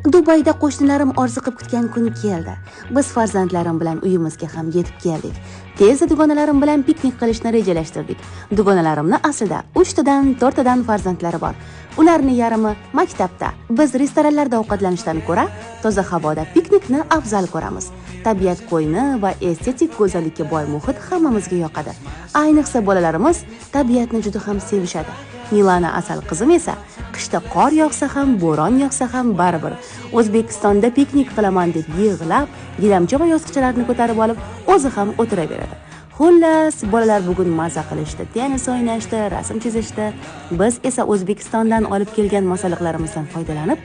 Dubayda qo'shnilarim orziqib kutgan kun keldi. Biz farzandlarim bilan uyimizga ham yetib keldik. Tezda dugonalarim bilan piknik qilishni rejalashtirdik. Dugonalarimni aslida 3 tadan 4 tadan farzandlari bor. Ularning yarmi maktabda. Biz restoranlarda ovqatlanishdan ko'ra toza havoda piknikni afzal ko'ramiz. Tabiat qo'yni va estetik go'zallikka boy muhit hammamizga yoqadi. Ayniqsa bolalarimiz tabiatni juda ham sevishadi. Milana asal qizim esa qishda qor yog'sa ham, bo'ron yog'sa ham baribir O'zbekistonda piknik qilaman deb yig'lab, gilamcha va yostiqchalarni ko'tarib olib, o'zi ham o'tiraveradi. Xullas, bolalar bugun maza qilishdi, tennis o'ynashdi, rasm chizishdi. Biz esa O'zbekistondan olib kelgan masalliqlarimizdan foydalanib,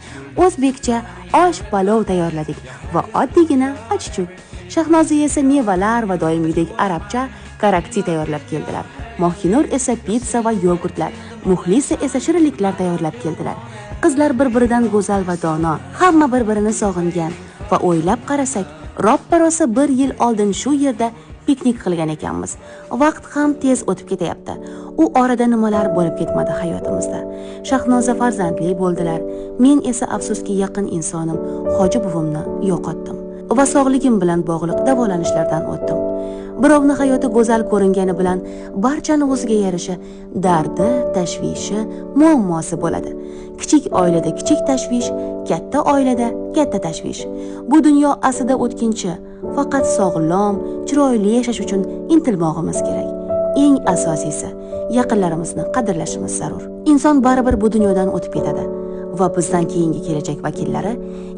o'zbekcha osh palov tayyorladik va oddiygina achchuk. Shahnoza esa mevalar va doimgidek arabcha karakti tayyorlab keldilar. Mohinur esa pizza va yogurtlar, Muxlisa esa shirinliklar tayyorlab keldilar. Qizlar bir-biridan go'zal va dono, hamma bir-birini sog'ingan va o'ylab qarasak, roppa-rosa 1 yil oldin shu yerda piknik qilgan ekanmiz. Vaqt ham tez o'tib ketyapti. U orada nimalar bo'lib ketmadi hayotimizda. Shahnoza farzandli bo'ldilar. Men esa afsuski yaqin insonim Hoji buvimni yo'qotdim va sog'ligim bilan bog'liq davolanishlardan o'tdim. Birovni hayoti go'zal ko'ringani bilan barchani o'ziga yarasha dardi, tashvishi, muammosi bo'ladi. Kichik oilada kichik tashvish, katta oilada katta tashvish. Bu dunyo aslida o'tkinchi. Faqat sog'lom, chiroyli yashash uchun intilmog'imiz kerak. Eng asosiysi, yaqinlarimizni qadrlashimiz zarur. Inson baribir bu dunyodan o'tib ketadi va bizdan keyingi kelajak vakillari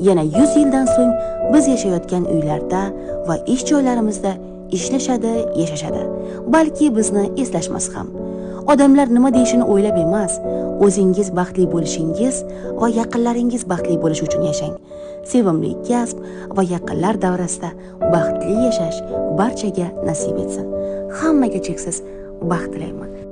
yana 100 yildan so'ng biz yashayotgan uylarda va ish joylarimizda ishlashadi, yashashadi. Balki bizni eslashmas ham. Odamlar nima deyishini o'ylab emas, o'zingiz baxtli bo'lishingiz va yaqinlaringiz baxtli bo'lishi uchun yashang. Sevimli kasb va yaqinlar davrasida baxtli yashash barchaga nasib etsin. Hammaga cheksiz baxt tilayman.